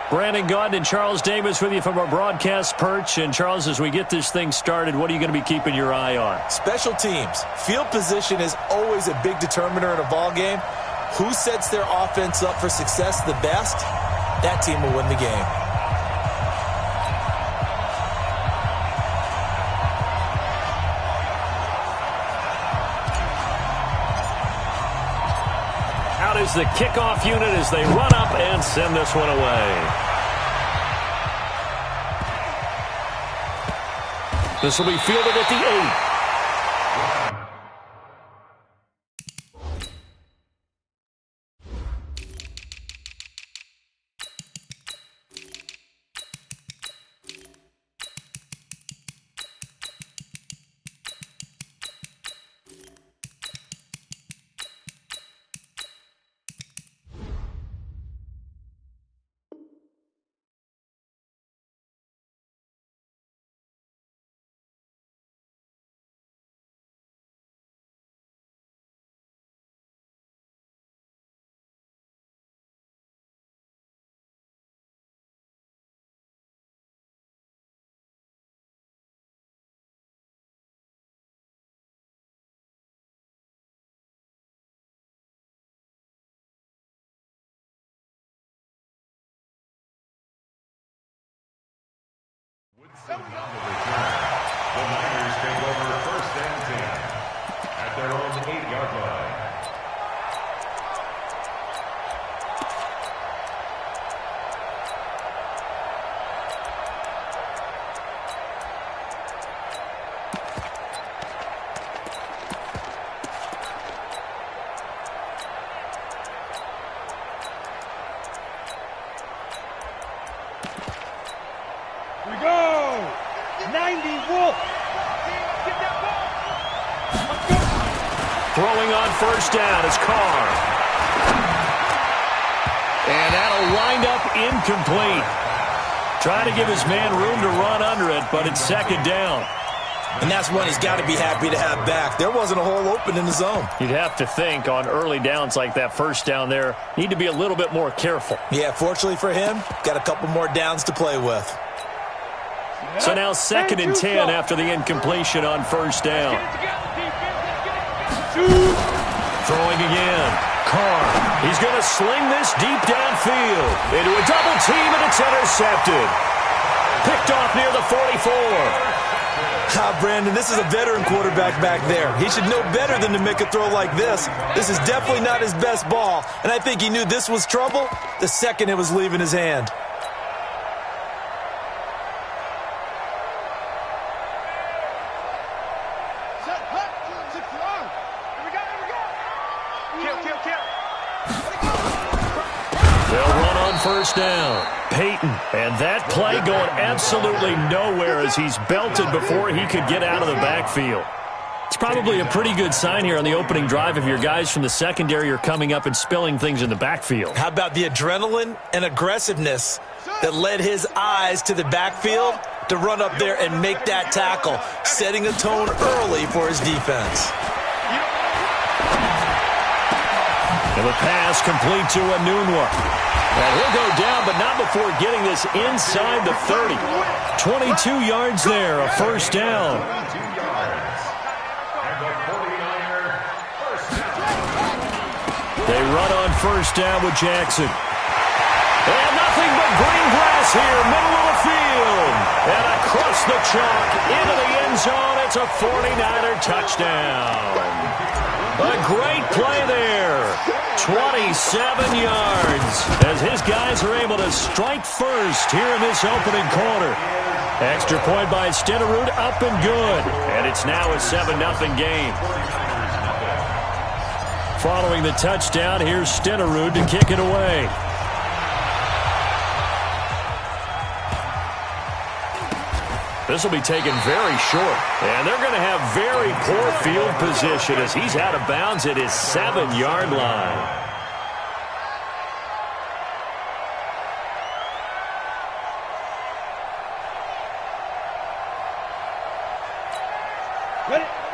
Brandon Gaudin and Charles Davis with you from our broadcast perch. And, Charles, as we get this thing started, what are you going to be keeping your eye on? Special teams. Field position is always a big determiner in a ball game. Who sets their offense up for success the best, that team will win the game. Out is the kickoff unit as they run up and send this one away. This will be fielded at the 8. On the return, the Niners take over 1st and 10 at their own 8-yard line. Throwing on 1st down is Carr. And that'll wind up incomplete. Trying to give his man room to run under it, but it's 2nd down. And that's one he's got to be happy to have back. There wasn't a hole open in the zone. You'd have to think on early downs like that 1st down there, need to be a little bit more careful. Yeah, fortunately for him, got a couple more downs to play with. So now 2nd and 10 after the incompletion on 1st down. Throwing again. Carr. He's going to sling this deep downfield. Into a double team, and it's intercepted. Picked off near the 44. Brandon, this is a veteran quarterback back there. He should know better than to make a throw like this. This is definitely not his best ball, and I think he knew this was trouble the second it was leaving his hand. They'll run on 1st down. Peyton, and that play going absolutely nowhere as he's belted before he could get out of the backfield. It's probably a pretty good sign here on the opening drive if your guys from the secondary are coming up and spilling things in the backfield. How about the adrenaline and aggressiveness that led his eyes to the backfield to run up there and make that tackle, setting a tone early for his defense. And the pass complete to Enunwa. And he'll go down, but not before getting this inside the 30. 22 yards there, a 1st down. They run on 1st down with Jackson. And nothing but green grass here, middle of the field. And across the chalk, into the end zone, it's a 49er touchdown. A great play there. 27 yards as his guys are able to strike first here in this opening quarter. Extra point by Stenerud, up and good. And it's now a 7-0 game. Following the touchdown, here's Stenerud to kick it away. This will be taken very short. And they're going to have very poor field position as he's out of bounds at his 7-yard line.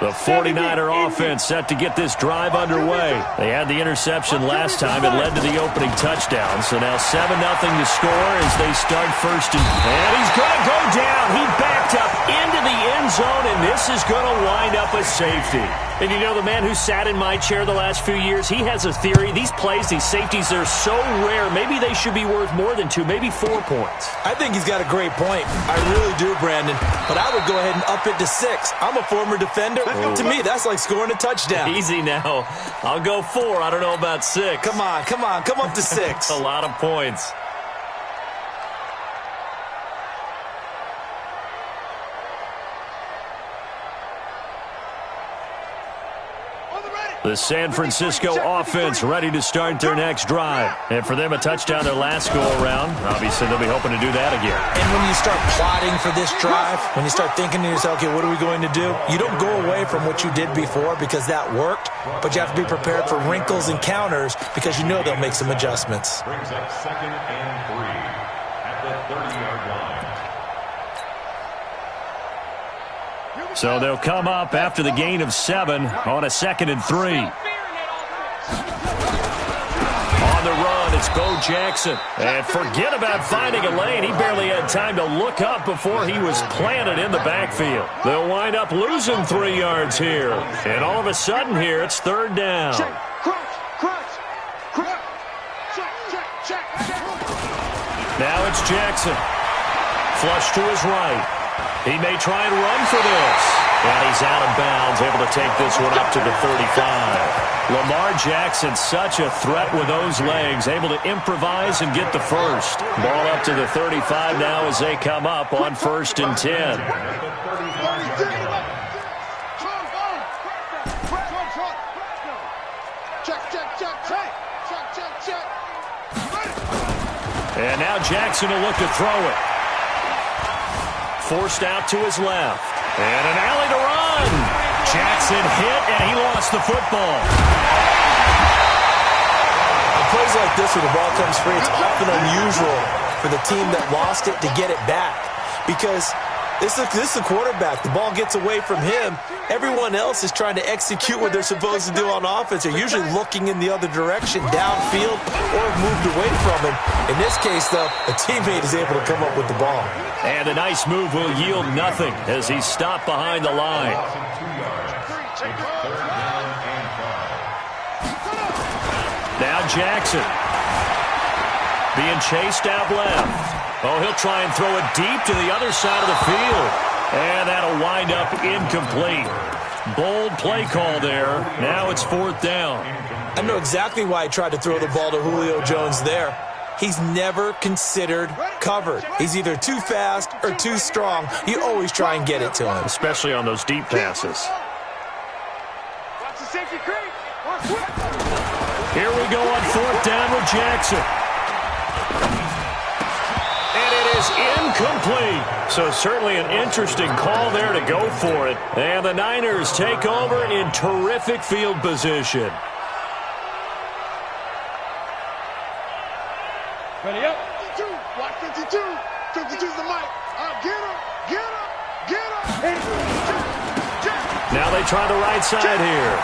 The 49er offense set to get this drive underway. They had the interception last time. It led to the opening touchdown. So now 7-0 to score as they start first. And he's going to go down. He backed up into the end zone, and this is going to wind up a safety. And you know, the man who sat in my chair the last few years, he has a theory. These plays, these safeties, they're so rare. Maybe they should be worth more than 2, maybe 4 points. I think he's got a great point. I really do, Brandon. But I would go ahead and up it to 6. I'm a former defender. To me, that's like scoring a touchdown. Easy now. I'll go 4. I don't know about 6. Come on. Come up to 6. A lot of points. The San Francisco offense ready to start their next drive. And for them, a touchdown their last go-around. Obviously, they'll be hoping to do that again. And when you start plotting for this drive, when you start thinking to yourself, okay, what are we going to do? You don't go away from what you did before because that worked, but you have to be prepared for wrinkles and counters because you know they'll make some adjustments. Brings up 2nd and 3 at the 30-yard line. So they'll come up after the gain of 7 on a 2nd and 3. On the run, it's Bo Jackson. And forget about finding a lane. He barely had time to look up before he was planted in the backfield. They'll wind up losing 3 yards here. And all of a sudden here, it's 3rd down. Now it's Jackson. Flush to his right. He may try and run for this. And he's out of bounds, able to take this one up to the 35. Lamar Jackson, such a threat with those legs, able to improvise and get the first. Ball up to the 35 now as they come up on 1st and 10. And now Jackson will look to throw it. Forced out to his left. And an alley to run. Jackson hit, and he lost the football. In plays like this where the ball comes free, it's often unusual for the team that lost it to get it back. Because this is the quarterback. The ball gets away from him. Everyone else is trying to execute what they're supposed to do on offense. They're usually looking in the other direction, downfield, or have moved away from him. In this case, though, a teammate is able to come up with the ball. And a nice move will yield nothing as he's stopped behind the line. Now Jackson being chased out left. Oh, he'll try and throw it deep to the other side of the field. And that'll wind up incomplete. Bold play call there. Now it's 4th down. I know exactly why he tried to throw the ball to Julio Jones there. He's never considered covered. He's either too fast or too strong. You always try and get it to him. Especially on those deep passes. Here we go on 4th down with Jackson. And it is incomplete. So certainly an interesting call there to go for it. And the Niners take over in terrific field position. Ready up. 52. Watch 52. 52's the mic. Get him. Get him. Get him. Now they try the right side here.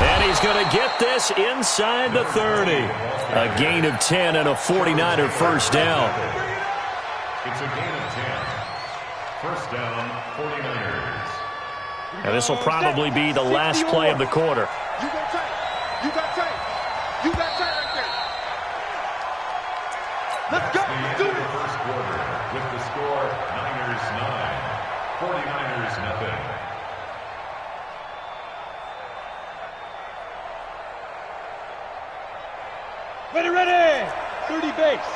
And he's going to get this inside the 30. A gain of 10 and a 49er first down. It's a gain of 10. First down, 49ers. And this will probably be the last play of the quarter. You got tight. You got tight. You got tight right there. Let's go. The end of the first quarter with the score Niners 9, 49ers nothing. Ready. 30 base.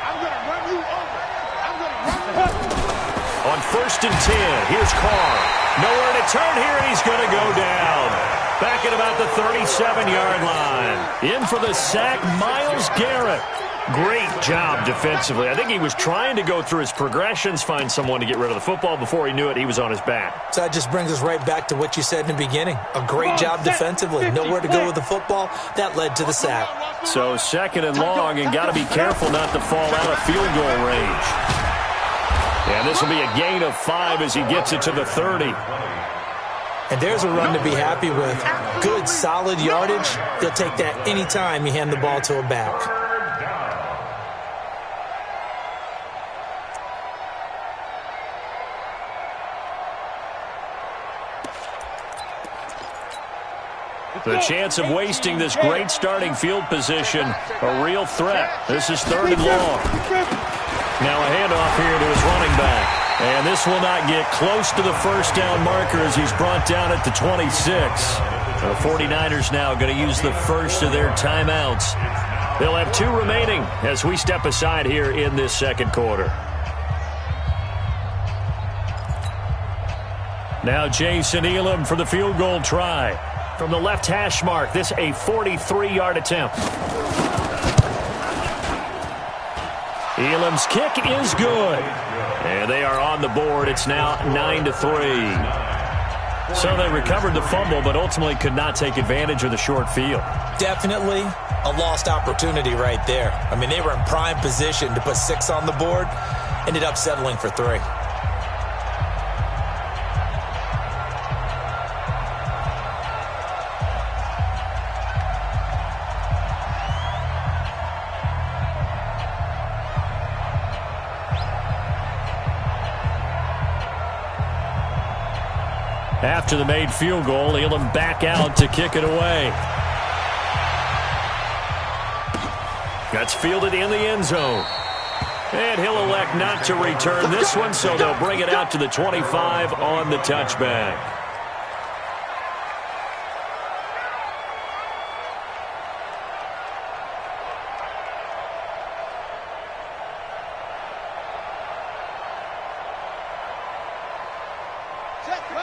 I'm going to run you over. I'm going to run you over. On 1st and 10, here's Carr. Nowhere to turn here, and he's going to go down. Back at about the 37-yard line. In for the sack, Myles Garrett. Great job defensively. I think he was trying to go through his progressions, find someone to get rid of the football. Before he knew it, he was on his back. So that just brings us right back to what you said in the beginning. A great job defensively. Nowhere to go with the football. That led to the sack. So 2nd and long, and got to be careful not to fall out of field goal range. And this will be a gain of 5 as he gets it to the 30. And there's a run to be happy with. Good, solid yardage. He'll take that anytime you hand the ball to a back. The chance of wasting this great starting field position, a real threat. This is 3rd and long. Now a handoff here to his running back. And this will not get close to the first down marker as he's brought down at the 26. The 49ers now going to use the first of their timeouts. They'll have 2 remaining as we step aside here in this second quarter. Now Jason Elam for the field goal try. From the left hash mark, this a 43-yard attempt. Elam's kick is good. And they are on the board. It's now 9-3. So they recovered the fumble, but ultimately could not take advantage of the short field. Definitely a lost opportunity right there. I mean, they were in prime position to put 6 on the board. Ended up settling for 3. After the made field goal, Elam back out to kick it away. That's fielded in the end zone. And he'll elect not to return this one, so they'll bring it out to the 25 on the touchback.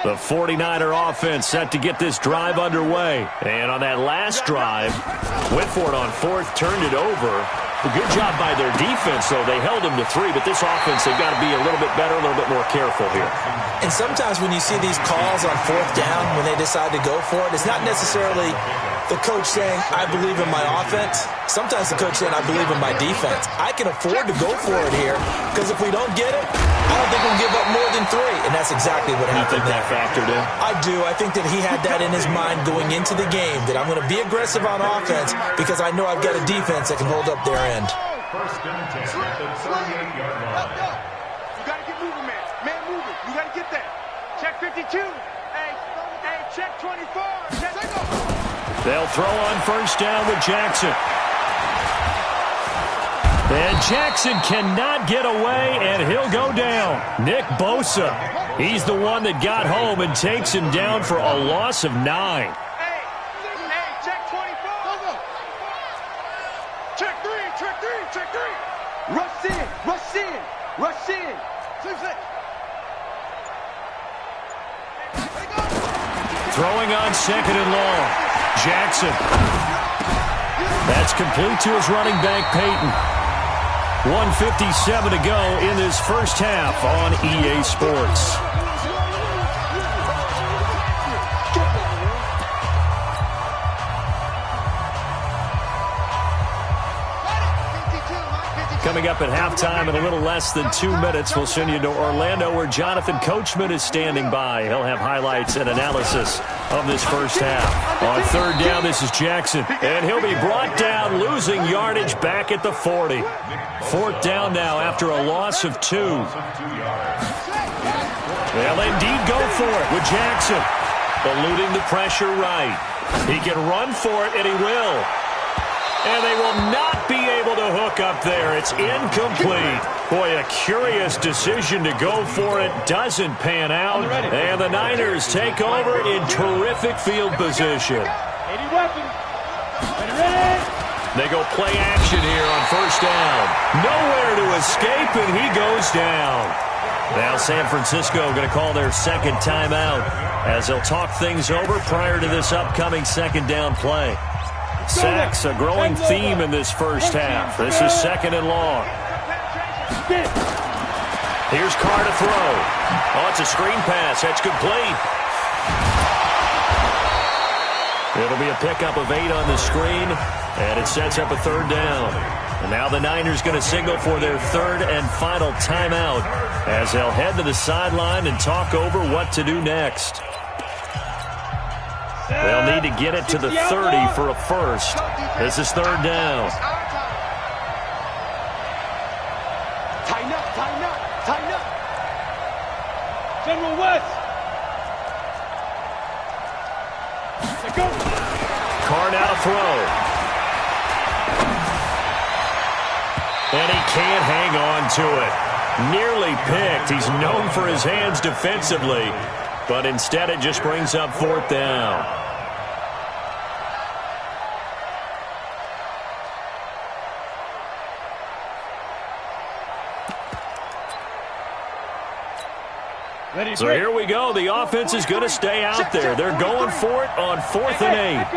The 49er offense set to get this drive underway. And on that last drive, went for it on 4th, turned it over. A good job by their defense, though. They held them to 3, but this offense, they've got to be a little bit better, a little bit more careful here. And sometimes when you see these calls on 4th down, when they decide to go for it, it's not necessarily the coach saying, I believe in my offense. Sometimes the coach saying, I believe in my defense. I can afford to go for it here, because if we don't get it, I don't think we'll give up more than 3. And that's exactly what happened. You think that factored in? I do. I think that he had that in his mind going into the game, that I'm going to be aggressive on offense because I know I've got a defense that can hold up their end. First and 10 at the 38-yard line. You got to get moving, man. Man moving. You got to get that. Check 52. Hey, check 24. Check over. They'll throw on first down with Jackson. And Jackson cannot get away, and he'll go down. Nick Bosa, he's the one that got home and takes him down for a loss of 9. Hey, check 24. Check 3. Rush in. Throwing on 2nd and long. Jackson. That's complete to his running back, Peyton. 1:57 to go in this first half on EA Sports. Coming up at halftime in a little less than 2 minutes, we'll send you to Orlando where Jonathan Coachman is standing by. He'll have highlights and analysis of this first half. On 3rd down, this is Jackson. And he'll be brought down, losing yardage back at the 40. 4th down now after a loss of 2. They'll indeed go for it with Jackson. Eluding the pressure right. He can run for it, and he will. And they will not be able to hook up there. It's incomplete. Boy, a curious decision to go for it. Doesn't pan out. And the Niners take over in terrific field position. They go play action here on first down. Nowhere to escape, and he goes down. Now San Francisco going to call their second timeout as they'll talk things over prior to this upcoming second down play. Sacks, a growing theme in this first half. This is 2nd and long. Here's Carr to throw. Oh, it's a screen pass. That's complete. It'll be a pickup of 8 on the screen, and it sets up a 3rd down. And now the Niners going to signal for their third and final timeout as they'll head to the sideline and talk over what to do next. They'll need to get it to the 30 for a first. This is third down. Tighten up, tighten up, tighten up. General West. Let's go. Carr now to throw. And he can't hang on to it. Nearly picked. He's known for his hands defensively, but instead it just brings up fourth down. So here we go. The offense is going to stay out there. They're going for it on 4th and 8.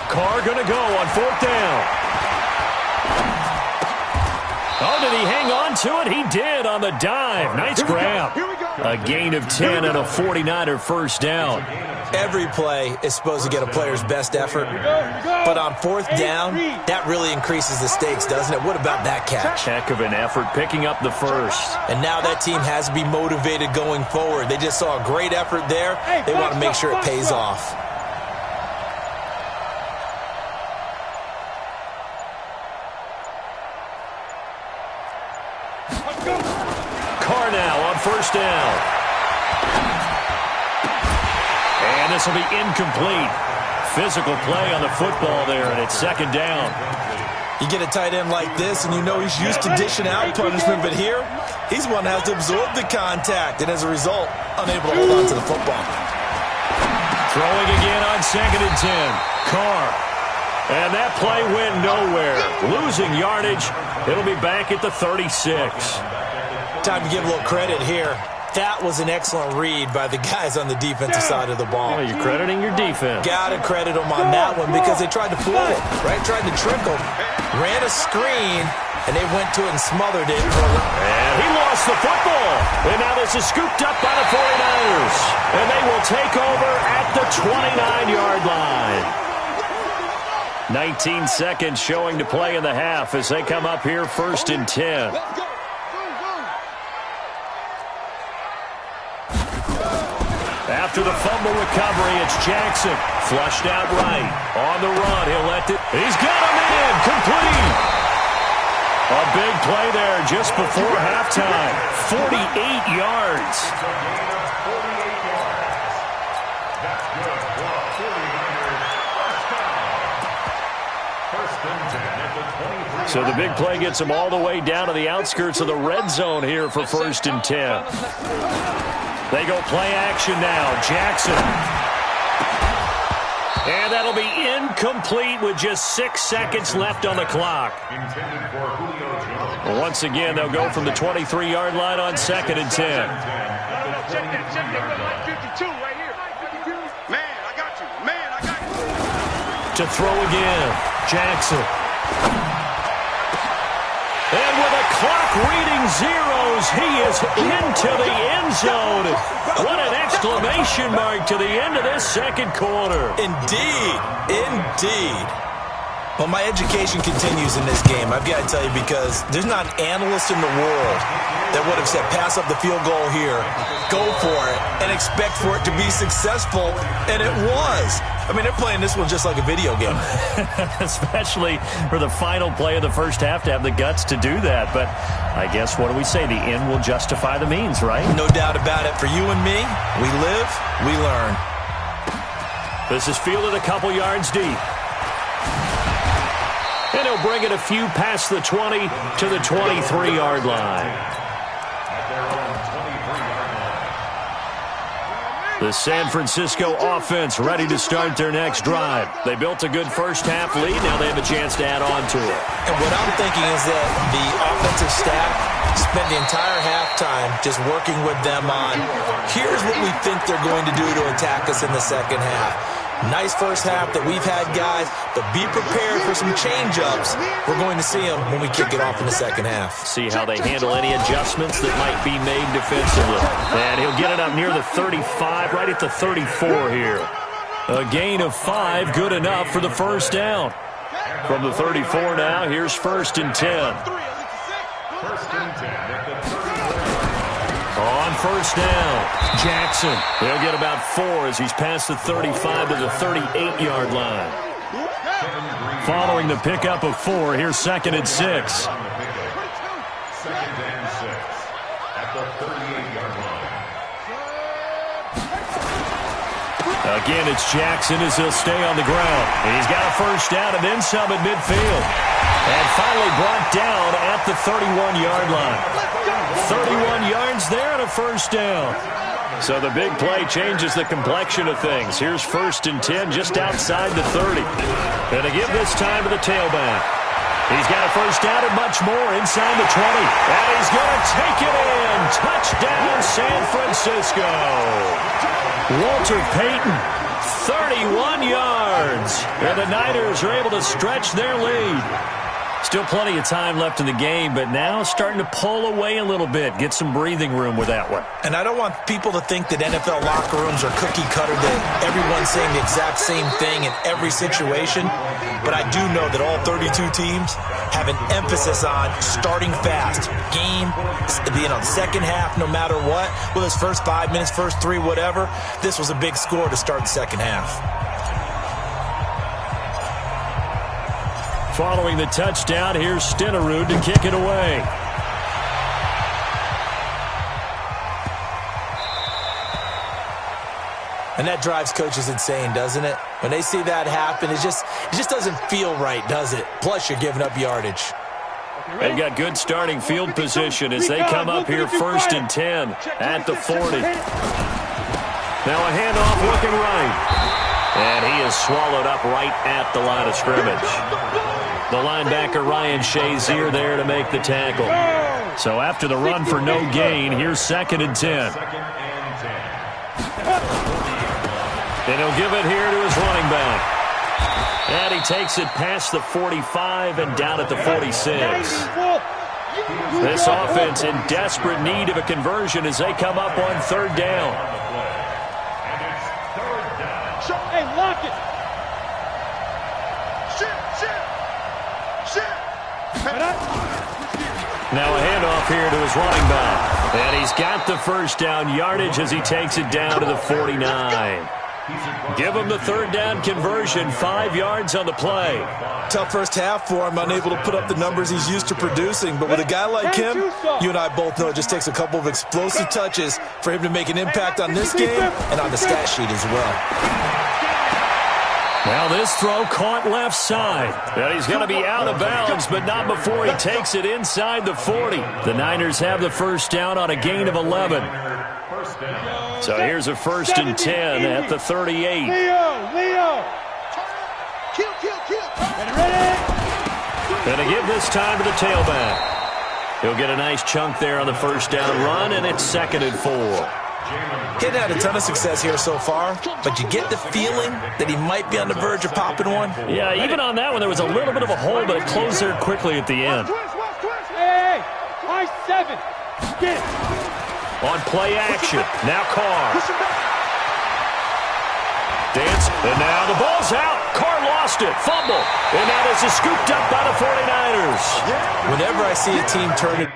Carr going to go on 4th down. Oh, did he hang on to it? He did on the dive. Nice grab. A gain of 10 and a 49er first down. Every play is supposed to get a player's best effort, but on 4th down, that really increases the stakes, doesn't it? What about that catch? Heck of an effort picking up the first. And now that team has to be motivated going forward. They just saw a great effort there. They want to make sure it pays off. Carr now on first down. And this will be incomplete. Physical play on the football there, and it's second down. You get a tight end like this, and you know he's used to dishing out punishment, but here, he's one that has to absorb the contact, and as a result, unable to hold on to the football. Throwing again on 2nd and 10. Carr. And that play went nowhere. Losing yardage. It'll be back at the 36. Time to give a little credit here. That was an excellent read by the guys on the defensive side of the ball. Well, you're crediting your defense. Got to credit them on that one because they tried to fool it, right? Tried to trick them. Ran a screen, and they went to it and smothered it. And he lost the football. And now this is scooped up by the 49ers. And they will take over at the 29-yard line. 19 seconds showing to play in the half as they come up here 1st and 10. After the fumble recovery, it's Jackson. Flushed out right. On the run, he'll let it. He's got him in. Complete. A big play there just before halftime. 48 yards. So the big play gets him all the way down to the outskirts of the red zone here for 1st and 10. They go play action now. Jackson. And that'll be incomplete with just 6 seconds left on the clock. Once again, they'll go from the 23-yard line on 2nd and 10. Check that. 52 right here. Man, I got you. Man, I got you. To throw again. Jackson. And with a clock reading zeros, he is into the end zone. What an exclamation mark to the end of this second quarter. Indeed. Indeed. Well, my education continues in this game, I've got to tell you, because there's not an analyst in the world that would have said pass up the field goal here, go for it, and expect for it to be successful, and it was. I mean, they're playing this one just like a video game. Especially for the final play of the first half to have the guts to do that. But I guess, what do we say? The end will justify the means, right? No doubt about it. For you and me, we live, we learn. This is fielded a couple yards deep. And he'll bring it a few past the 20 to the 23-yard line. The San Francisco offense ready to start their next drive. They built a good first half lead. Now they have a chance to add on to it. And what I'm thinking is that the offensive staff spent the entire halftime just working with them on, here's what we think they're going to do to attack us in the second half. Nice first half that we've had, guys, but be prepared for some change-ups. We're going to see them when we kick it off in the second half. See how they handle any adjustments that might be made defensively. And he'll get it up near the 35, right at the 34 here. A gain of 5, good enough for the first down. From the 34 now, here's 1st and 10. 1st and 10 at the 34. On first down, Jackson. He'll get about 4 as he's past the 35 to the 38-yard line. Following the pickup of 4, here's 2nd and 6. 2nd and 6 at the 38-yard line. Again, it's Jackson as he'll stay on the ground. And he's got a first down and then some at midfield. And finally brought down at the 31-yard line. 31 yards there and a first down. So the big play changes the complexion of things. Here's 1st and 10 just outside the 30. And to give this time to the tailback. He's got a first down and much more inside the 20. And he's going to take it in. Touchdown, San Francisco. Walter Payton, 31 yards. And the Niners are able to stretch their lead. Still plenty of time left in the game, but now starting to pull away a little bit. Get some breathing room with that one. And I don't want people to think that NFL locker rooms are cookie cutter, that everyone's saying the exact same thing in every situation. But I do know that all 32 teams have an emphasis on starting fast. Game, second half, no matter what. Whether it's first 5 minutes, first 3, whatever. This was a big score to start the second half. Following the touchdown, here's Stenerud to kick it away. And that drives coaches insane, doesn't it? When they see that happen, it just doesn't feel right, does it? Plus, you're giving up yardage. They've got good starting field position as they come up here 1st and 10 at the 40. Now a handoff looking right. And he is swallowed up right at the line of scrimmage. The linebacker, Ryan Shazier, there to make the tackle. So after the run for no gain, here's 2nd and 10. 2nd and 10. And he'll give it here to his running back. And he takes it past the 45 and down at the 46. This offense in desperate need of a conversion as they come up on 3rd down. Hey, lock it. Now a handoff here to his running back. And he's got the first down yardage as he takes it down to the 49. Give him the 3rd down conversion, 5 yards on the play. Tough first half for him, unable to put up the numbers he's used to producing. But with a guy like him, you and I both know it just takes a couple of explosive touches for him to make an impact on this game and on the stat sheet as well. Now this throw caught left side. And he's going to be out of bounds, but not before he takes it inside the 40. The Niners have the first down on a gain of 11. So here's a 1st and 10 at the 38. Leo. And to give this time to the tailback. He'll get a nice chunk there on the first down run, and it's 2nd and 4. Hadn't had a ton of success here so far, but you get the feeling that he might be on the verge of popping one. Yeah, even on that one, there was a little bit of a hole, but it closed there quickly at the end. Hey, high 7. Get it. On play action, now Carr. Dance, and now the ball's out. Carr lost it, fumble, and that is scooped up by the 49ers. Whenever I see a team turn it